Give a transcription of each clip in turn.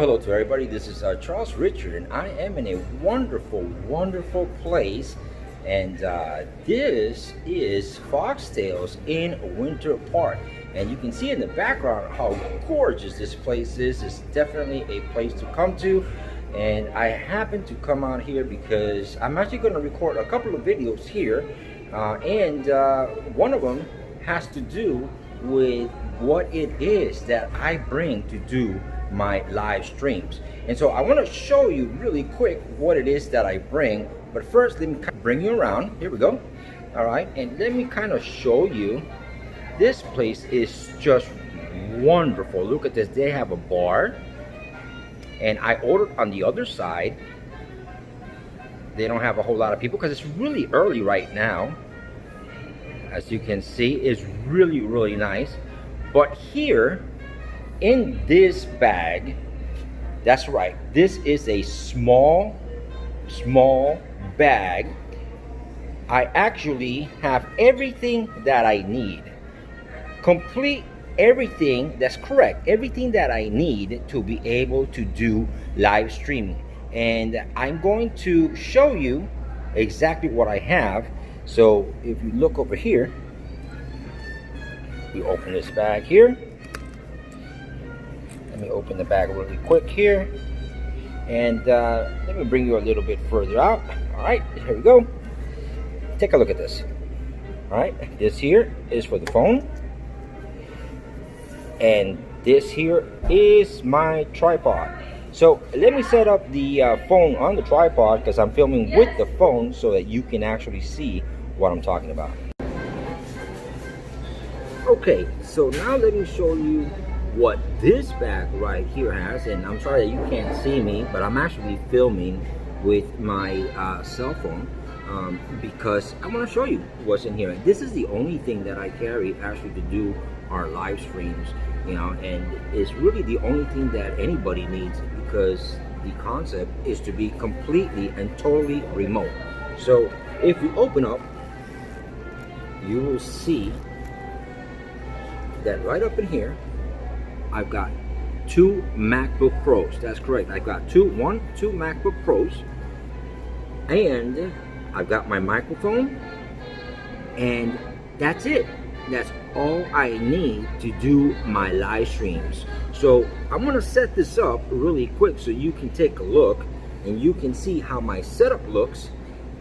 Hello to everybody. This is Charles Richard, and I am in a wonderful place. And this is Foxtails in Winter Park. And you can see in the background how gorgeous this place is. It's definitely a place to come to. And I happen to come out here because I'm actually going to record a couple of videos here. And one of them has to do with what it is that I bring to do my live streams. And so I want to show you really quick what it is that I bring. But first, let me bring you around. Here we go. All right, and let me kind of show you. This place is just wonderful. Look at this. They have a bar, and I ordered on the other side. They don't have a whole lot of people because it's really early right now. As you can see, it's really nice. But here in this bag, that's right, this is a small bag. I actually have everything that I need. Complete everything, that's correct, everything that I need to be able to do live streaming. And I'm going to show you exactly what I have. So if you look over here, we open this bag here. Let me open the bag really quick here, and let me bring you a little bit further out. All right, here we go. Take a look at this. All right, this here is for the phone, and this here is my tripod. So let me set up the phone on the tripod because I'm filming with the phone so that you can actually see what I'm talking about. Okay, so now let me show you what this bag right here has. And I'm sorry that you can't see me, but I'm actually filming with my cell phone because I want to show you what's in here. This is the only thing that I carry actually to do our live streams, you know, and it's really the only thing that anybody needs because the concept is to be completely and totally remote. So if you open up, you will see that right up in here I've got two MacBook Pros. That's correct. I've got two MacBook Pros, and I've got my microphone, and that's it. That's all I need to do my live streams. So I'm gonna set this up really quick so you can take a look and you can see how my setup looks,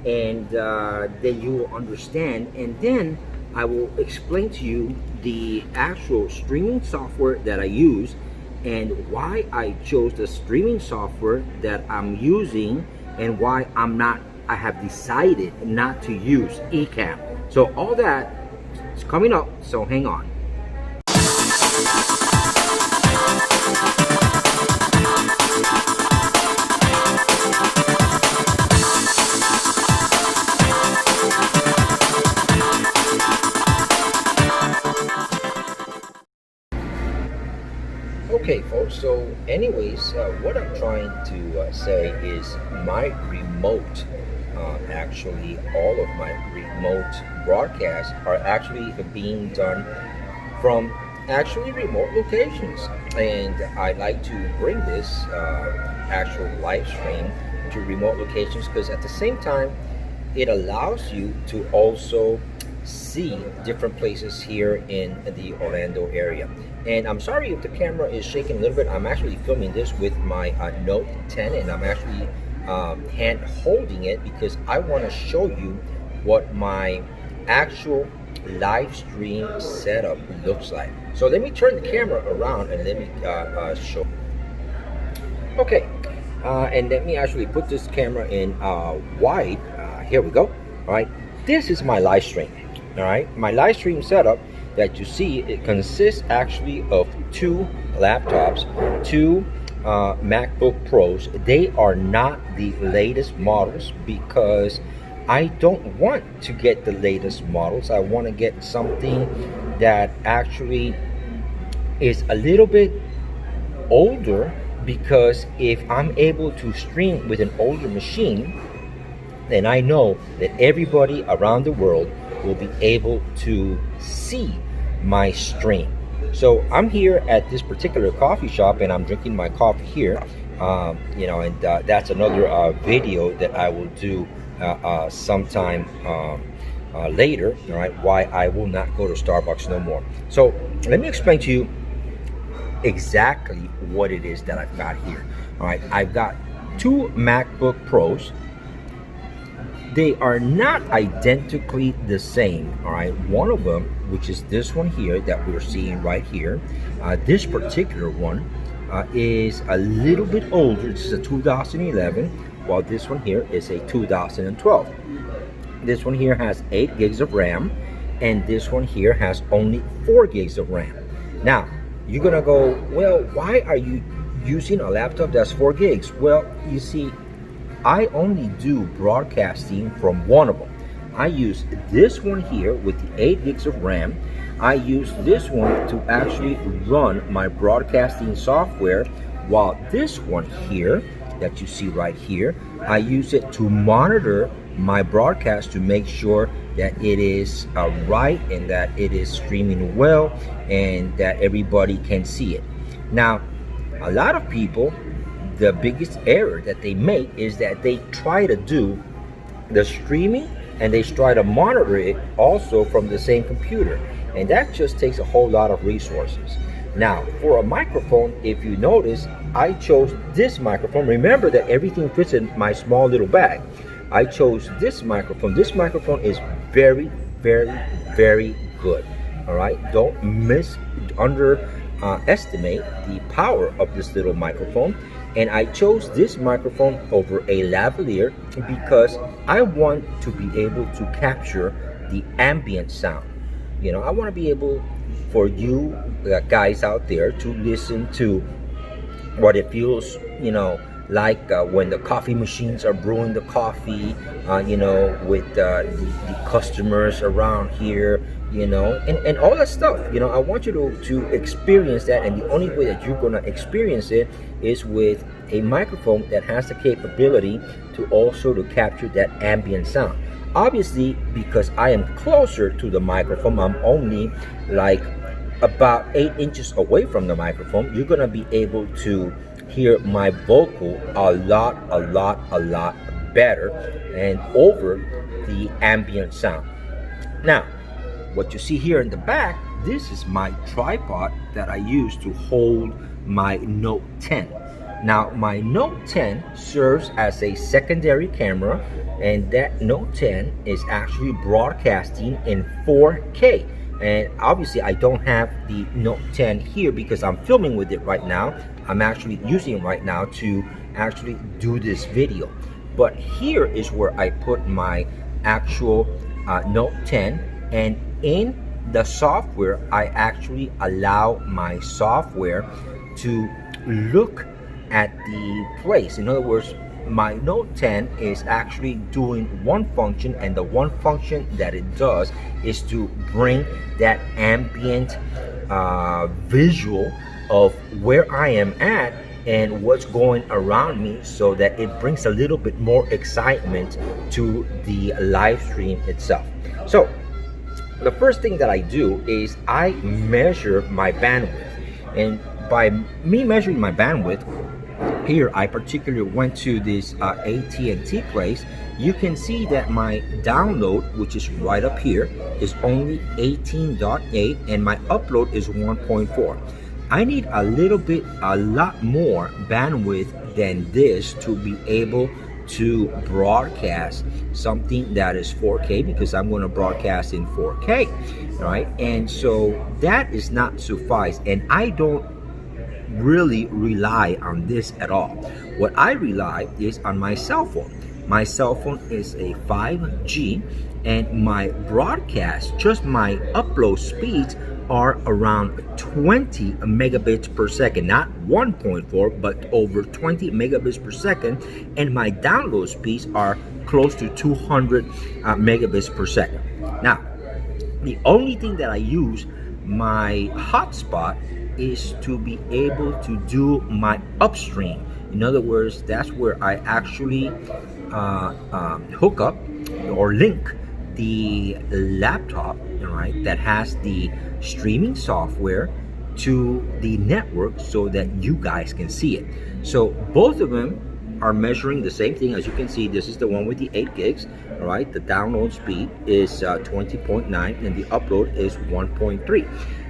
and then you will understand, and then I will explain to you the actual streaming software that I use and why I chose the streaming software that I'm using and why I have decided not to use ECamm. So all that is coming up, so hang on. Okay folks, so anyways, what I'm trying to say is my remote, actually all of my remote broadcasts are actually being done from actually remote locations, and I like to bring this actual live stream to remote locations because at the same time it allows you to also see different places here in the Orlando area. And I'm sorry if the camera is shaking a little bit. I'm actually filming this with my Note 10, and I'm actually hand holding it because I want to show you what my actual live stream setup looks like. So let me turn the camera around and let me show. Okay, and let me actually put this camera in wide. Here we go. All right, this is my live stream. All right, my live stream setup that you see, it consists actually of two laptops, two MacBook Pros. They are not the latest models because I don't want to get the latest models. I want to get something that actually is a little bit older, because if I'm able to stream with an older machine, then I know that everybody around the world will be able to see my stream. So I'm here at this particular coffee shop, and I'm drinking my coffee here. And that's another video that I will do sometime later. All right, why I will not go to Starbucks no more. So let me explain to you exactly what it is that I've got here. All right, I've got two MacBook Pros. They are not identically the same. All right, one of them, which is this one here that we're seeing right here, this particular one is a little bit older. This is a 2011, while this one here is a 2012. This one here has 8 gigs of RAM, and this one here has only 4 gigs of RAM. Now you're gonna go, well, why are you using a laptop that's 4 gigs? Well, you see, I only do broadcasting from one of them. I use this one here with the 8 gigs of RAM. I use this one to actually run my broadcasting software, while this one here that you see right here, I use it to monitor my broadcast to make sure that it is right, and that it is streaming well, and that everybody can see it. Now, a lot of people, the biggest error that they make is that they try to do the streaming and they try to monitor it also from the same computer, and that just takes a whole lot of resources. Now, for a microphone, if you notice, I chose this microphone. Remember that everything fits in my small little bag. I chose this microphone. This microphone is very, very, very good. All right, don't underestimate the power of this little microphone. And I chose this microphone over a lavalier because I want to be able to capture the ambient sound. You know, I want to be able for you guys out there to listen to what it feels, like when the coffee machines are brewing the coffee, with the customers around here, and all that stuff. I want you to experience that, and the only way that you're going to experience it is with a microphone that has the capability to also to capture that ambient sound. Obviously, because I am closer to the microphone, I'm only like about 8 inches away from the microphone, you're going to be able to hear my vocal a lot better and over the ambient sound. Now, what you see here in the back, this is my tripod that I use to hold my Note 10. Now, my Note 10 serves as a secondary camera, and that Note 10 is actually broadcasting in 4K. And obviously I don't have the Note 10 here because I'm filming with it right now. I'm actually using it right now to actually do this video. But here is where I put my actual Note 10, and in the software I actually allow my software to look at the place. In other words, my Note 10 is actually doing one function, and the one function that it does is to bring that ambient visual of where I am at and what's going around me, so that it brings a little bit more excitement to the live stream itself. So the first thing that I do is I measure my bandwidth, and by me measuring my bandwidth, here I particularly went to this AT&T place. You can see that my download, which is right up here, is only 18.8, and my upload is 1.4. I need a lot more bandwidth than this to be able to broadcast something that is 4K, because I'm going to broadcast in 4K, right? And so that is not suffice, and I don't really rely on this at all. What I rely is on my cell phone. My cell phone is a 5G, and my broadcast, just my upload speeds, are around 20 megabits per second, not 1.4, but over 20 megabits per second, and my download speeds are close to 200 megabits per second. Now, the only thing that I use my hotspot is to be able to do my upstream. In other words, that's where I actually hook up or link the laptop, right, that has the streaming software to the network so that you guys can see it. So both of them are measuring the same thing. As you can see, this is the one with the 8 gigs. All right, the download speed is 20.9 and the upload is 1.3.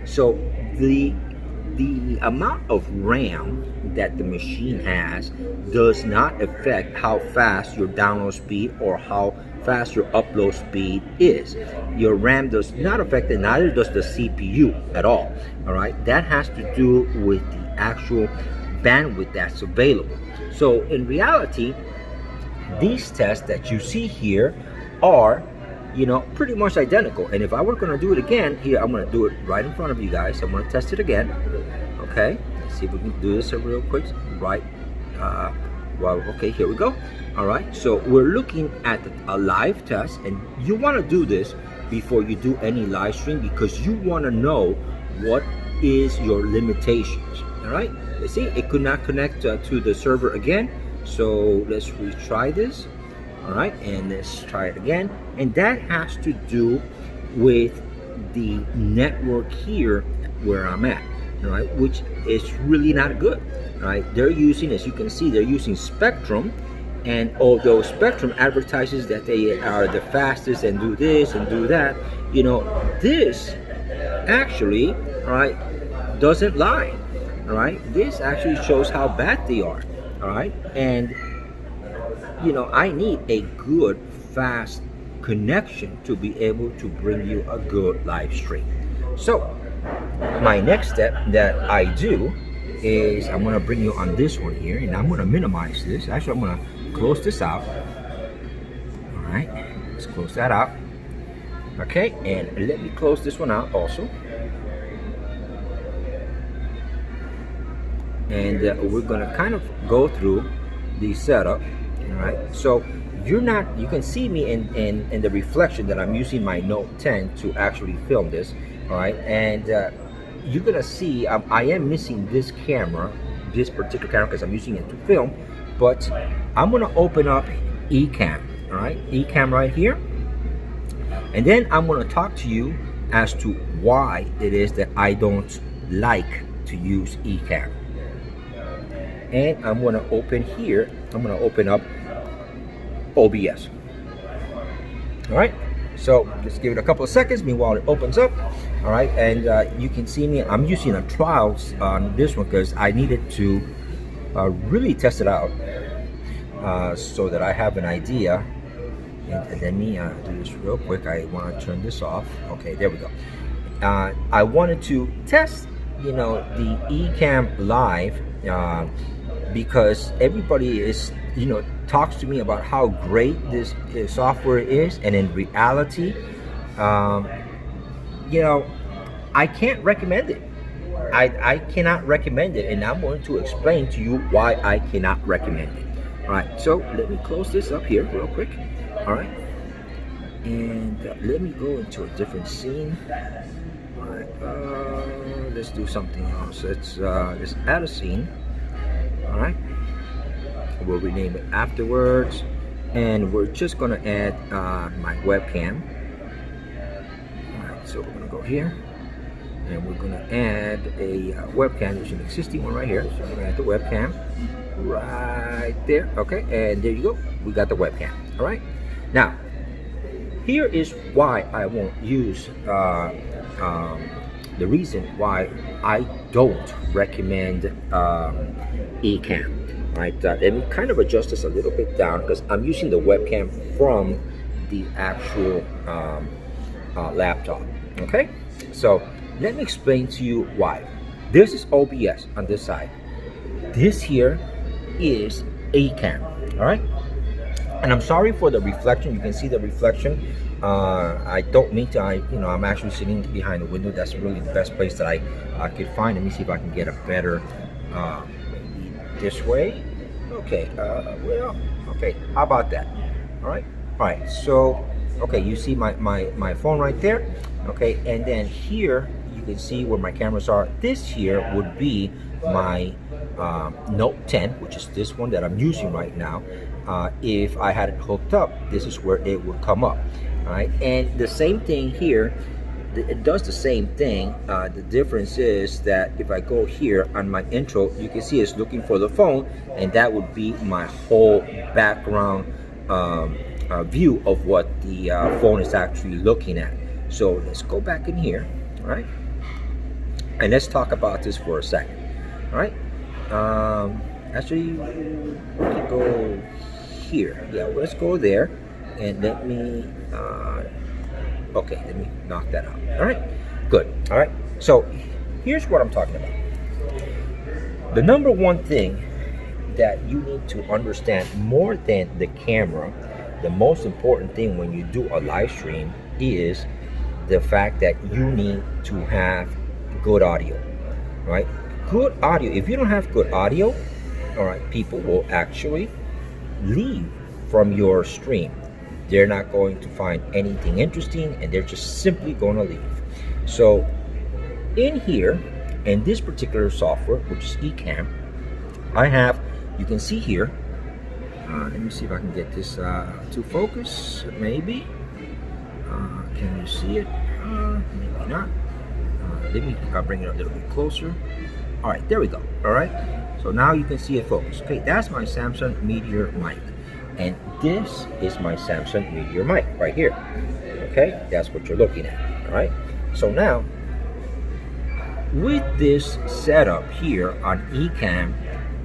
So the amount of RAM that the machine has does not affect how fast your download speed or how fast your upload speed is. Your RAM does not affect it, neither does the CPU at all. All right, that has to do with the actual bandwidth that's available. So in reality, these tests that you see here are, you know, pretty much identical. And if I were going to do it again, here I'm going to do it right in front of you guys. I'm going to test it again. Okay, let's see if we can do this real quick. Right, well, okay, here we go. All right, so we're looking at a live test, and you want to do this before you do any live stream because you want to know what is your limitations. All right, let's see, it could not connect to the server again, so let's retry this. All right, and let's try it again, and that has to do with the network here where I'm at. All right, which is really not good. All right, they're using, as you can see, they're using Spectrum, and although Spectrum advertises that they are the fastest and do this and do that, you know, this actually, all right, doesn't lie. All right, this actually shows how bad they are. All right, and you know, I need a good fast connection to be able to bring you a good live stream. So my next step that I do is I'm going to bring you on this one here, and I'm going to minimize this. Actually, I'm going to close this out. All right, let's close that out. Okay, and let me close this one out also. And we're going to kind of go through the setup. All right, so you can see me in the reflection that I'm using my Note 10 to actually film this. All right, and you're gonna see I am missing this camera, this particular camera, because I'm using it to film, but I'm gonna open up ECamm. All right, ECamm right here, and then I'm gonna talk to you as to why it is that I don't like to use ECamm. And I'm gonna open here, I'm gonna open up OBS. All right, so just give it a couple of seconds meanwhile it opens up. All right, and you can see me, I'm using a trials on this one because I needed to really test it out so that I have an idea. And let me do this real quick. I want to turn this off. Okay, there we go. I wanted to test, you know, the ECamm live because everybody is, you know, talks to me about how great this software is, and in reality, you know, I can't recommend it. I cannot recommend it, and I'm going to explain to you why I cannot recommend it. All right, so let me close this up here real quick. All right, and let me go into a different scene. All right, let's do something else. Let's add a scene. All right, we'll rename it afterwards, and we're just gonna add my webcam. All right, so we're gonna go here, and we're gonna add a webcam. There's an existing one right here, so we're gonna add the webcam right there. Okay, and there you go. We got the webcam. All right. Now, here is why I won't use the reason why I don't recommend ECamm. Right, let me kind of adjust this a little bit down because I'm using the webcam from the actual laptop. Okay, so let me explain to you why. This is OBS on this side. This here is ECamm. All right, and I'm sorry for the reflection. You can see the reflection. I don't mean to. I'm actually sitting behind the window. That's really the best place that I could find. Let me see if I can get a better. Maybe this way. Okay. Well. Okay. How about that? All right. All right. So, okay. You see my phone right there. Okay. And then here you can see where my cameras are. This here would be my Note 10, which is this one that I'm using right now. If I had it hooked up, this is where it would come up. All right, and the same thing here it does the same thing. The difference is that if I go here on my intro, you can see it's looking for the phone, and that would be my whole background view of what the phone is actually looking at. So let's go back in here, all right? And let's talk about this for a second, all right? Actually, we can go here. Yeah, let's go there, and let me, okay, let me knock that out. All right, good. All right, so here's what I'm talking about. The number one thing that you need to understand more than the camera, the most important thing when you do a live stream is the fact that you need to have good audio, right? Good audio. If you don't have good audio, all right, people will actually leave from your stream. They're not going to find anything interesting, and they're just simply going to leave. So in here, in this particular software, which is ECamm, I have, you can see here, let me see if I can get this to focus, maybe. Can you see it? Maybe not. Let me bring it a little bit closer. All right, there we go. All right, so now you can see it focus. Okay, that's my Samsung Meteor mic, and this is my Samsung Meteor mic right here. Okay, that's what you're looking at. All right, so now with this setup here on ECamm,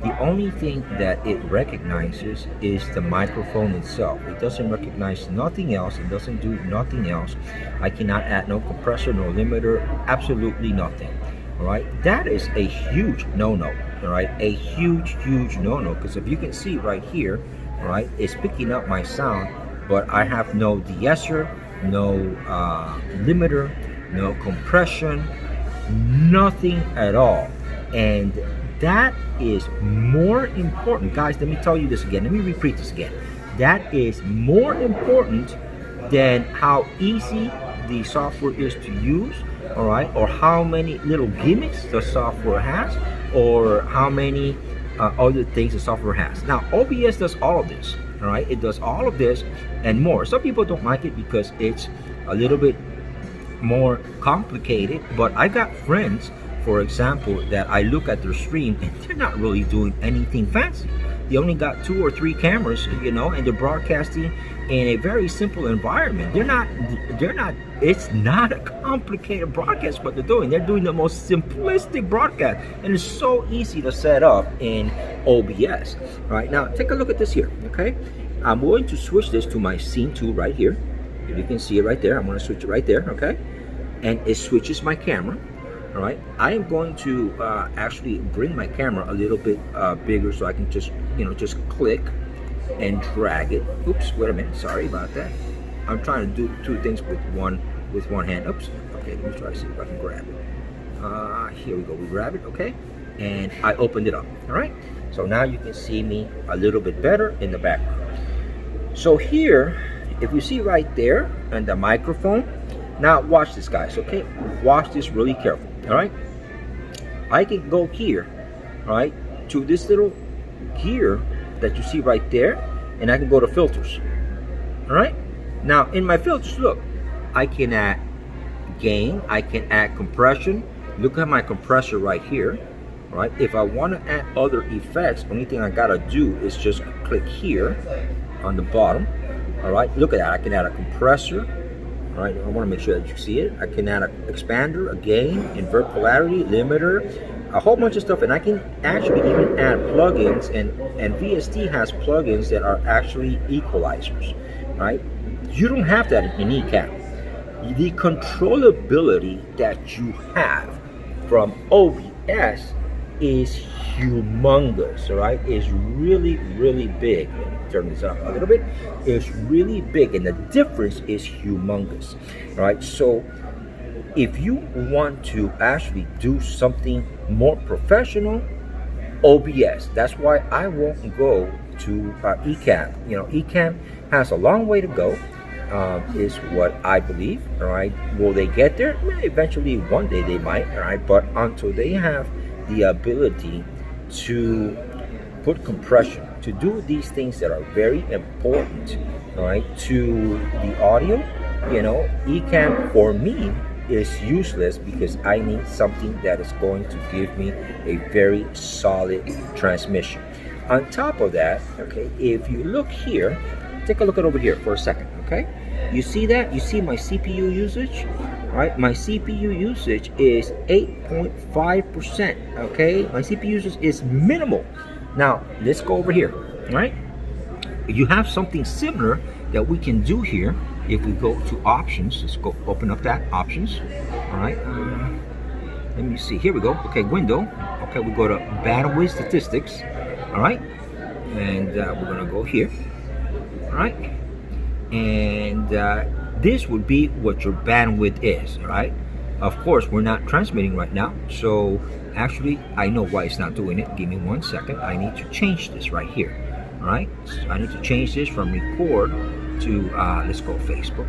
the only thing that it recognizes is the microphone itself. It doesn't recognize nothing else. It doesn't do nothing else. I cannot add no compressor, no limiter, absolutely nothing. All right, that is a huge no-no. All right, a huge no-no, because if you can see right here, all right, it's picking up my sound, but I have no de-esser, no limiter, no compression, nothing at all. And that is more important, guys. Let me tell you this again. Let me repeat this again. That is more important than how easy the software is to use, all right, or how many little gimmicks the software has, or how many other things the software has. Now, OBS does all of this, all right? It does all of this and more. Some people don't like it because it's a little bit more complicated, but I got friends, for example, that I look at their stream and they're not really doing anything fancy. They only got 2 or 3 cameras, you know, and they're broadcasting in a very simple environment. It's not a complicated broadcast what they're doing. They're doing the most simplistic broadcast, and it's so easy to set up in OBS. All right, now take a look at this here, okay? I'm going to switch this to my scene 2 right here. If you can see it right there, I'm going to switch it right there, okay? And it switches my camera. All right, I am going to actually bring my camera a little bit bigger so I can just, you know, just click and drag it. Oops, wait a minute, sorry about that. I'm trying to do 2 things with one hand. Oops, okay, let me try to see if I can grab it. Here we go, we grab it, okay? And I opened it up, all right? So now you can see me a little bit better in the background. So here, if you see right there, and the microphone, now watch this, guys, okay? Watch this really careful, all right? I can go here, all right, to this little gear that you see right there, and I can go to filters, all right? Now, in my filters, look, I can add gain, I can add compression. Look at my compressor right here, all right? If I want to add other effects, only thing I gotta do is just click here on the bottom, all right? Look at that, I can add a compressor. All right, I want to make sure that you see it. I can add an expander, a gain, invert polarity, limiter, a whole bunch of stuff, and I can actually even add plugins, and VST has plugins that are actually equalizers, right? You don't have that in ECamm. The controllability that you have from OBS is humongous, all right? It's really big. Let me turn this up a little bit. It's really big, and the difference is humongous, all right? So if you want to actually do something more professional, OBS. That's why I won't go to ECamm. You know, ECamm has a long way to go, is what I believe, all right? Will they get there? Well, eventually, one day they might, all right? But until they have the ability to put compression, to do these things that are very important, all right, to the audio, you know, ECamm for me is useless because I need something that is going to give me a very solid transmission. On top of that, okay, if you look here, take a look at over here for a second, okay? You see that? You see my CPU usage? Right? My CPU usage is 8.5%, okay? My CPU usage is minimal. Now, let's go over here, right? You have something similar that we can do here. If we go to options, let's go open up that options, all right? Let me see, here we go. Okay, window. Okay, we go to bandwidth statistics, all right? And we're gonna go here, all right? And this would be what your bandwidth is, all right? Of course, we're not transmitting right now, so actually, I know why it's not doing it. Give me 1 second. I need to change this right here, all right? So I need to change this from record to, let's go Facebook,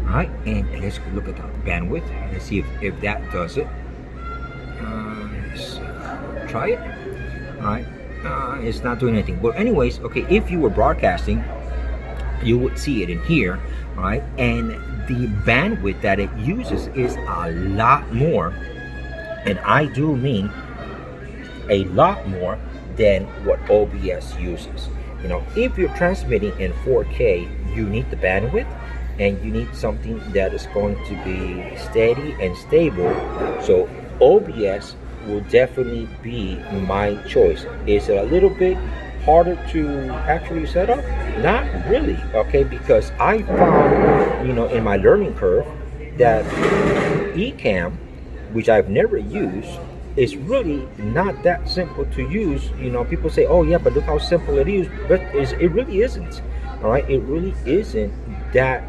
all right? And let's look at the bandwidth. Let's see if that does it. Let's try it, all right? It's not doing anything. But anyways, okay, if you were broadcasting, you would see it in here, right? And the bandwidth that it uses is a lot more, and I do mean a lot more than what OBS uses. You know, if you're transmitting in 4K, you need the bandwidth, and you need something that is going to be steady and stable. So OBS will definitely be my choice. Is it a little bit harder to actually set up? Not really, okay, because I found, you know, in my learning curve that ECamm, which I've never used, is really not that simple to use. You know, people say, oh yeah, but look how simple it is, but it really isn't, all right? It really isn't that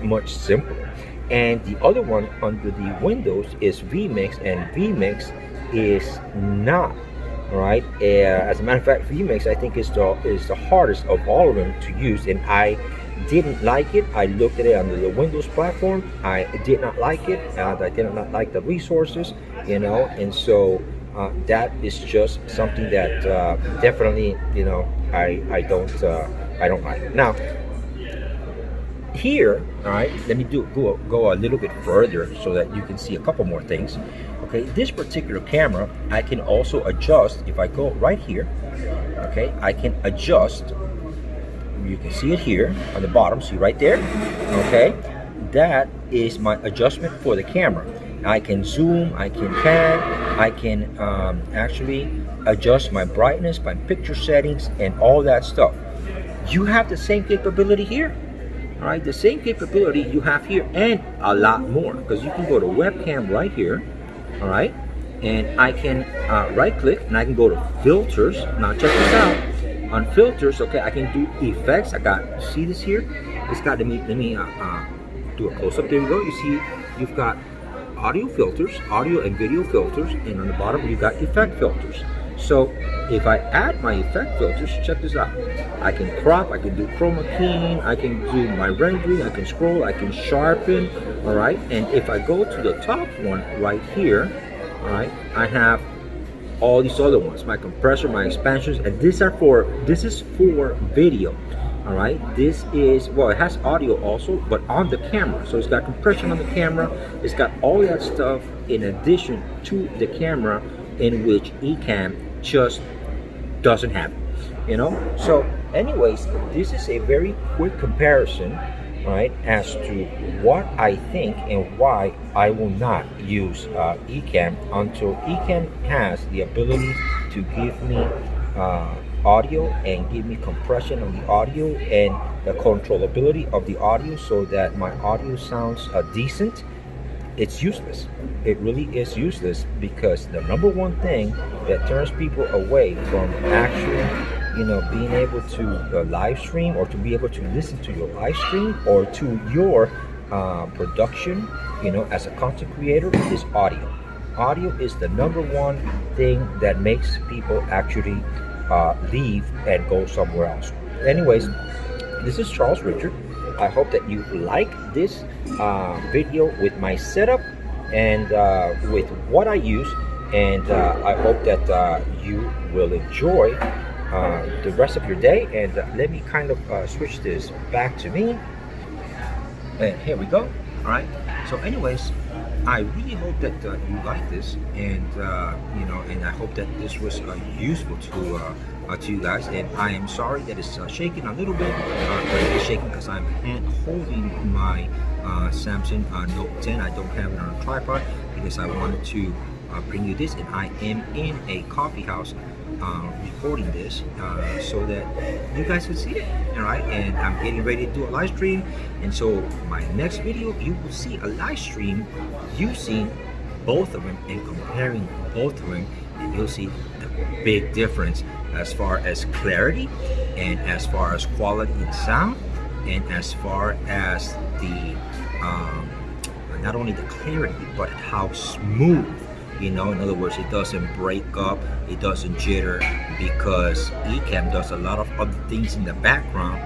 much simpler. And the other one under the Windows is vMix, and vMix is not, right? As a matter of fact, vMix I think is the hardest of all of them to use, and I didn't like it. I looked at it under the Windows platform. I did not like it. I did not like the resources, you know, and so that is just something that definitely, you know, I don't like. Now here, all right, let me go a little bit further so that you can see a couple more things. Okay, this particular camera I can also adjust. If I go right here, okay, I can adjust. You can see it here on the bottom, see right there, okay? That is my adjustment for the camera. I can zoom, I can pan, I can actually adjust my brightness, my picture settings, and all that stuff. You have the same capability here, all right? The same capability you have here and a lot more, because you can go to webcam right here, all right? And I can right click and I can go to filters. Now check this out. On filters, okay, I can do effects. I got, see this here? It's got, let me do a close-up. There you go. You see, you've got audio filters, audio and video filters, and on the bottom you got effect filters. So if I add my effect filters, check this out. I can crop, I can do chroma keying, I can do my rendering, I can scroll, I can sharpen, all right? And if I go to the top one right here, all right, I have all these other ones, my compressor, my expansions, and this is for video, all right? This is, well, it has audio also, but on the camera. So it's got compression on the camera, it's got all that stuff in addition to the camera, in which ECamm just doesn't have it, you know? So anyways, this is a very quick comparison, right, as to what I think and why I will not use ECamm until ECamm has the ability to give me audio and give me compression on the audio and the controllability of the audio so that my audio sounds decent. It's useless. It really is useless, because the number one thing that turns people away from actually, you know, being able to live stream or to be able to listen to your live stream or to your production, you know, as a content creator, is audio. Audio is the number one thing that makes people actually leave and go somewhere else. Anyways, this is Charles Richard. I hope that you like this video with my setup and with what I use, and I hope that you will enjoy the rest of your day. And let me kind of switch this back to me, and here we go. All right, so anyways, I really hope that you like this, and you know, and I hope that this was useful to you guys. And I am sorry that it's shaking a little bit, but it's shaking because I'm hand holding my Samsung Note 10. I don't have it on a tripod because I wanted to bring you this, and I am in a coffee house recording this so that you guys can see it. All right, and I'm getting ready to do a live stream, and so my next video you will see a live stream using both of them and comparing both of them, and you'll see the big difference as far as clarity and as far as quality and sound, and as far as the not only the clarity but how smooth. You know, in other words, it doesn't break up, it doesn't jitter, because ECamm does a lot of other things in the background,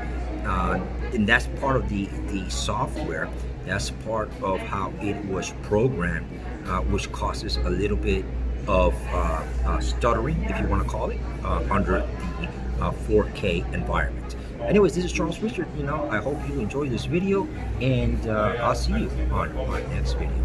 and that's part of the software. That's part of how it was programmed, which causes a little bit of stuttering, if you want to call it, under the 4K environment. Anyways, this is Charles Richard. You know, I hope you enjoyed this video, and I'll see you on my next video.